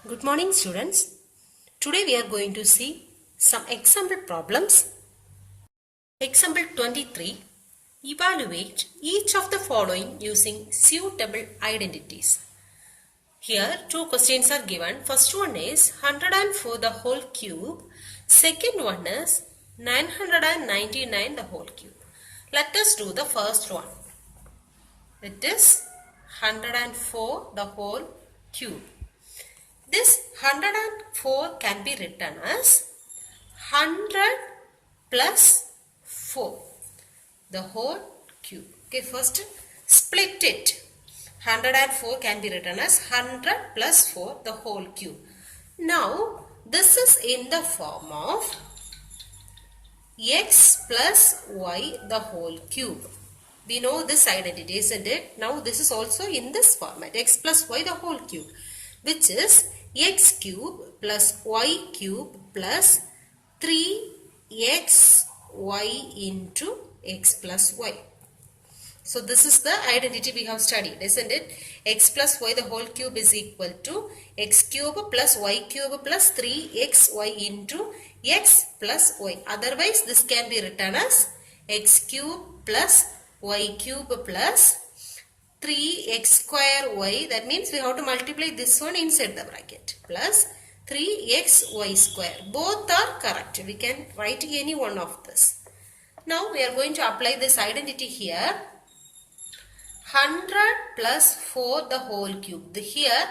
Good morning, students. Today we are going to see some example problems. Example 23. Evaluate each of the following using suitable identities. Here two questions are given. First one is 104 the whole cube. Second one is 999 the whole cube. Let us do the first one. It is 104 the whole cube. This 104 can be written as 100 plus 4, the whole cube. Okay, first split it. 104 can be written as 100 plus 4, the whole cube. Now, this is in the form of x plus y, the whole cube. We know this identity, isn't it? Now, this is also in this format, x plus y, the whole cube, which is x cube plus y cube plus 3xy into x plus y. So this is the identity we have studied, isn't it? X plus y the whole cube is equal to x cube plus y cube plus 3xy into x plus y. Otherwise, this can be written as x cube plus y cube plus 3x square y. That means we have to multiply this one inside the bracket plus 3xy square. Both are correct. We can write any one of this. Now we are going to apply this identity here. 100 plus 4 the whole cube. Here,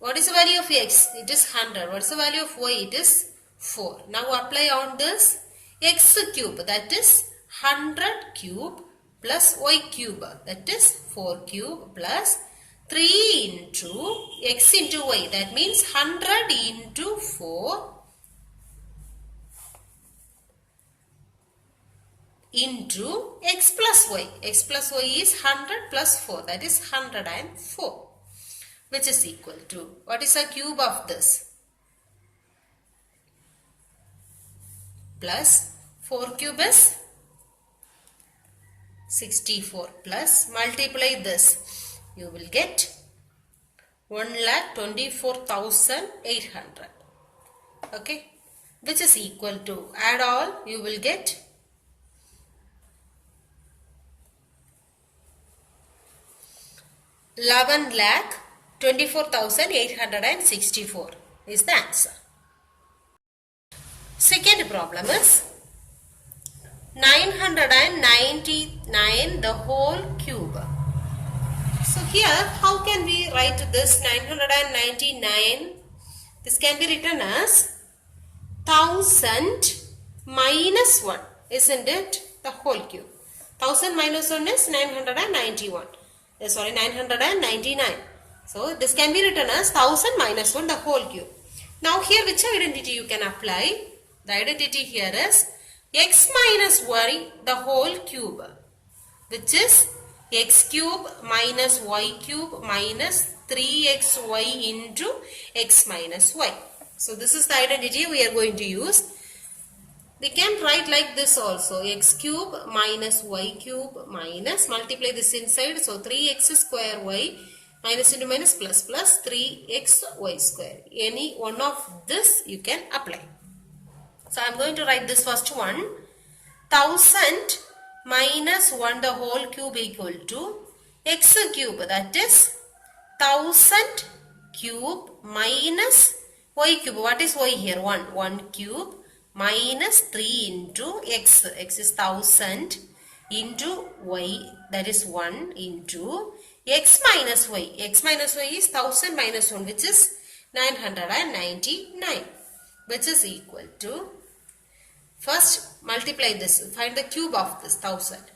what is the value of x? It is 100. What is the value of y? It is 4. Now apply on this x cube, that is 100 cube plus y cube, that is 4 cube plus 3 into x into y, that means 100 into 4 into x plus y. X plus y is 100 plus 4, that is 104, which is equal to, what is the cube of this? Plus 4 cube is 64 plus multiply this. You will get 1,24,800. Okay, which is equal to, add all, you will get 11,24,864 is the answer. Second problem is 999 the whole cube. So here, how can we write this 999? This can be written as 1000 minus 1, isn't it? The whole cube. 1000 minus 1 is 991. 999. So this can be written as 1000 minus 1 the whole cube. Now here which identity you can apply? The identity here is x minus y the whole cube, which is x cube minus y cube minus 3xy into x minus y. So this is the identity we are going to use. We can write like this also, x cube minus y cube minus, multiply this inside, so 3x square y minus into minus plus plus 3xy square. Any one of this you can apply. So I am going to write this first one. 1000 minus 1 the whole cube equal to x cube, that is 1000 cube minus y cube. What is y here? 1 cube minus 3 into x. X is 1000 into y, that is 1 into x minus y. X minus y is 1000 minus 1, which is 999, which is equal to, first multiply this, find the cube of this 1000.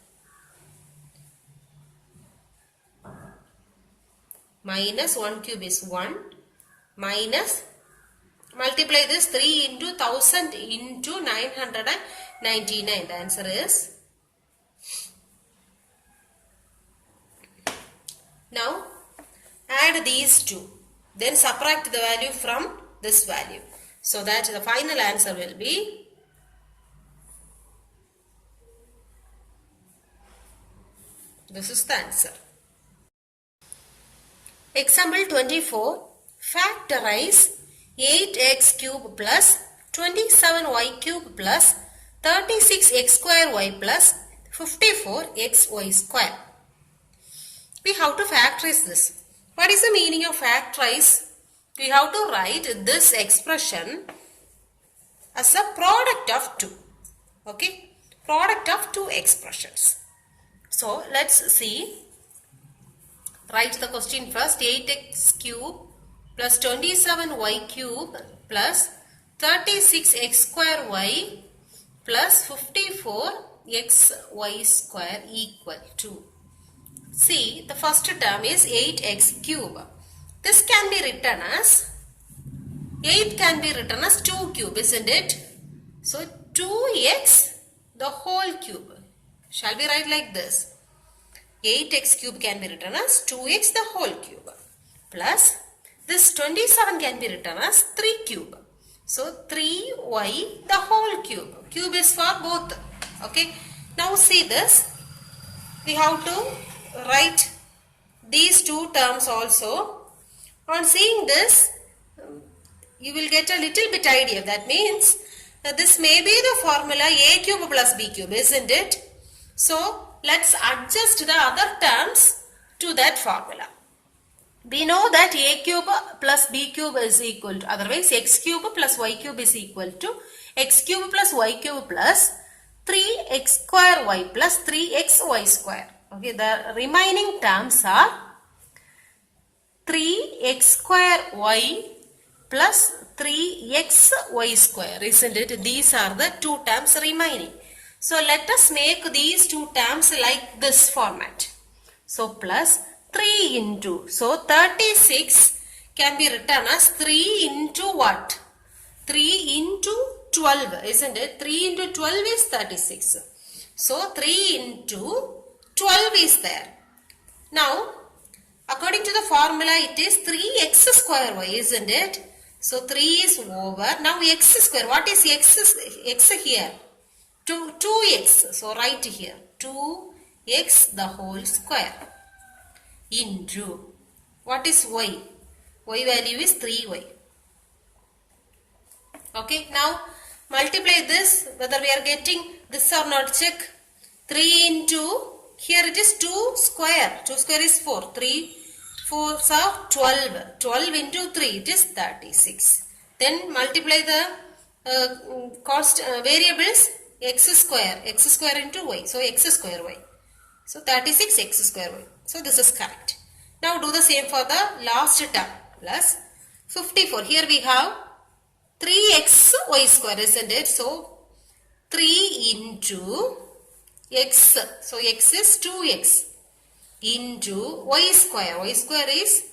Minus 1 cube is 1 minus, multiply this 3 into 1000 into 999. The answer is, now add these two, then subtract the value from this value, so that the final answer will be this is the answer. Example 24. factorize 8x cube plus 27y cube plus 36x square y plus 54xy square. We have to factorize this. What is the meaning of factorize? We have to write this expression as a product of two. Okay, product of two expressions. So let's see. Write the question first. 8x cube plus 27y cube plus 36x square y plus 54xy square equal to. See, the first term is 8x cube. This can be written as 8 can be written as 2 cube, isn't it? So 2x the whole cube. Shall we write like this? 8x cube can be written as 2x the whole cube plus this 27 can be written as 3 cube. So 3y the whole cube. Cube is for both. Okay. Now see this. We have to write these two terms also. On seeing this, you will get a little bit idea. That means this may be the formula a cube plus b cube, isn't it? So let's adjust the other terms to that formula. We know that a cube plus b cube is equal to, otherwise x cube plus y cube is equal to x cube plus y cube plus 3x square y plus 3xy square. Okay, the remaining terms are 3x square y plus 3xy square, isn't it? These are the two terms remaining. So let us make these two terms like this format. So plus 3 into, so 36 can be written as 3 into what? 3 into 12, isn't it? 3 into 12 is 36. So 3 into 12 is there. Now, according to the formula, it is 3x square y, isn't it? So 3 is over. Now x square, what is x here? 2x. So write here 2x the whole square into, what is y? Y value is 3y. Okay, now multiply this, whether we are getting this or not, check. 3 into, here it is 2 square. 2 square is 4. 3 4s are 12. 12 into 3, it is 36. Then multiply the variables, x square into y. So x square y. So 36 x square y. So this is correct. Now do the same for the last term. Plus 54. Here we have 3xy square, isn't it? So 3 into x. So x is 2x into y square. Y square is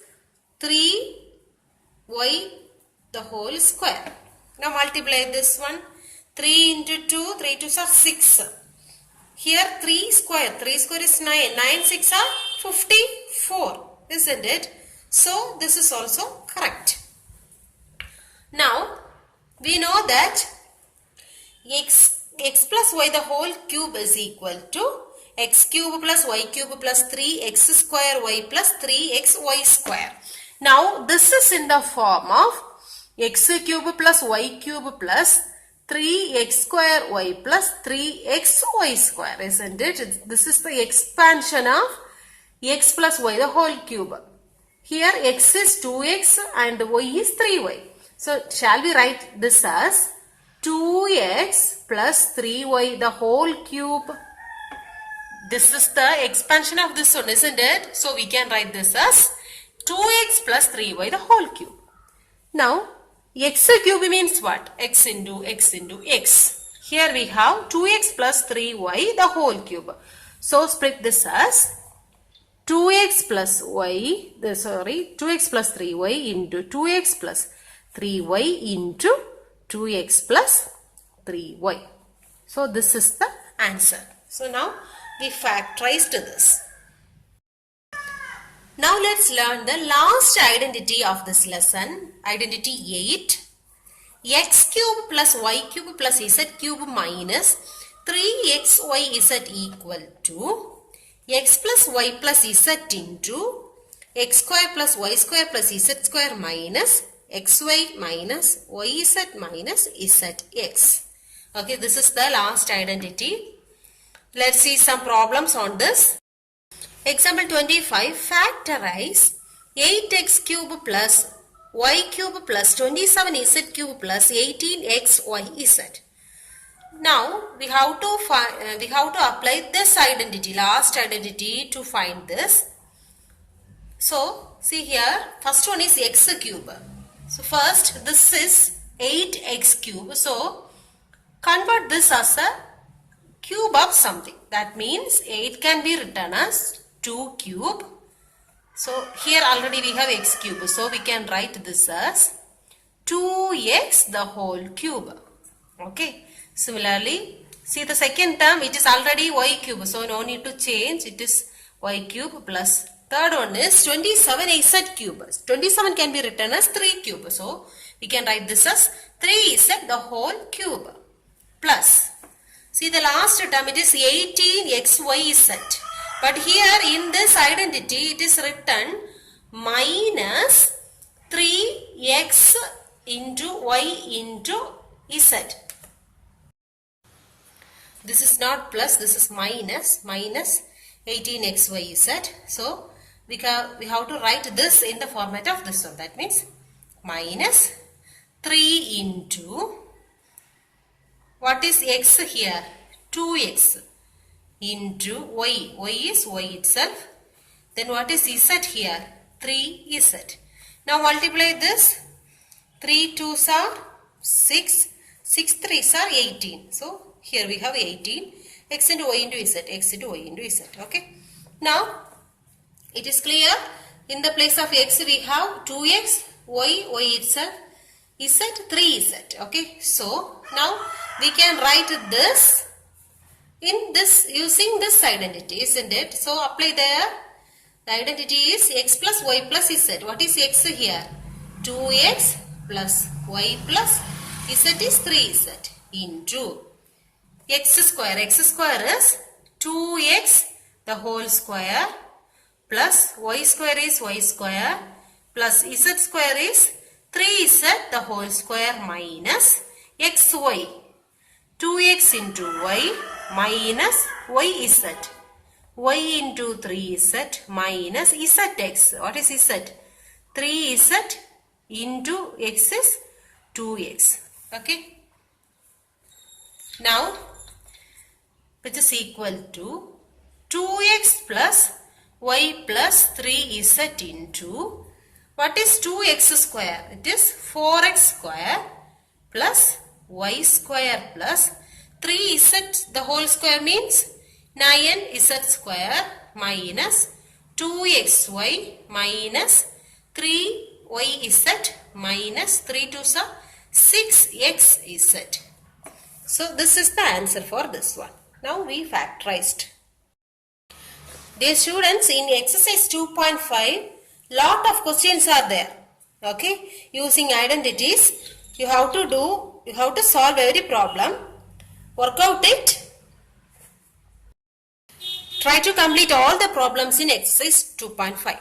3y the whole square. Now multiply this one. 3 into 2, 3 2s are 6. Here 3 square. 3 square is 9. 9 6 are 54. Isn't it? So this is also correct. Now we know that x plus y the whole cube is equal to x cube plus y cube plus 3x square y plus 3xy square. Now this is in the form of x cube plus y cube plus 3x square y plus 3xy square, isn't it? This is the expansion of x plus y the whole cube. Here x is 2x and y is 3y. So shall we write this as 2x plus 3y the whole cube? This is the expansion of this one, isn't it? So we can write this as 2x plus 3y the whole cube. Now x cube means what? X into x into x. Here we have 2x plus 3y the whole cube. So split this as 2x plus 3y into 2x plus 3y into 2x plus 3y. So this is the answer. So now we factorized this. Now let's learn the last identity of this lesson. Identity 8. X cube plus y cube plus z cube minus 3xyz equal to x plus y plus z into x square plus y square plus z square minus xy minus yz minus zx. Okay, this is the last identity. Let's see some problems on this. Example 25, factorize 8x cube plus y cube plus 27z cube plus 18xyz. Now we have to apply this identity, last identity, to find this. So see here, first one is x cube. So first this is 8x cube. So convert this as a cube of something. That means 8 can be written as 2 cube. So here already we have x cube. So we can write this as 2x the whole cube. Okay. Similarly, see the second term, it is already y cube. So no need to change. It is y cube plus third one is 27z cube. 27 can be written as 3 cube. So we can write this as 3z the whole cube plus. See the last term, it is 18xyz. But here in this identity, it is written minus 3x into y into z. This is not plus, this is minus 18xyz. So we have to write this in the format of this one. That means minus 3 into, what is x here? 2x into y. Y is y itself. Then what is z here? 3z. Now multiply this. 3 2s are 6. 6 3s are 18. So here we have 18. X into y into z. X into y into z. Okay. Now it is clear. In the place of x we have 2x, y itself, z 3z. Okay. So now we can write this in this using this identity, isn't it? So apply there. The identity is x plus y plus z. What is x here? 2x plus y plus z is 3z into x square. X square is 2x the whole square plus y square is y square plus z square is 3z the whole square minus xy. 2x into y minus yz. Y into 3z minus zx. What is z? 3z into x is 2x. Okay. Now, which is equal to 2x plus y plus 3z into, what is 2x square? It is 4x square plus y square plus 3z the whole square means 9z square minus 2xy minus 3yz minus 3 2s are 6xz. So this is the answer for this one. Now we factorized. Dear students, in exercise 2.5, lot of questions are there. Okay, using identities, you have to solve every problem. Work out it. Try to complete all the problems in exercise 2.5.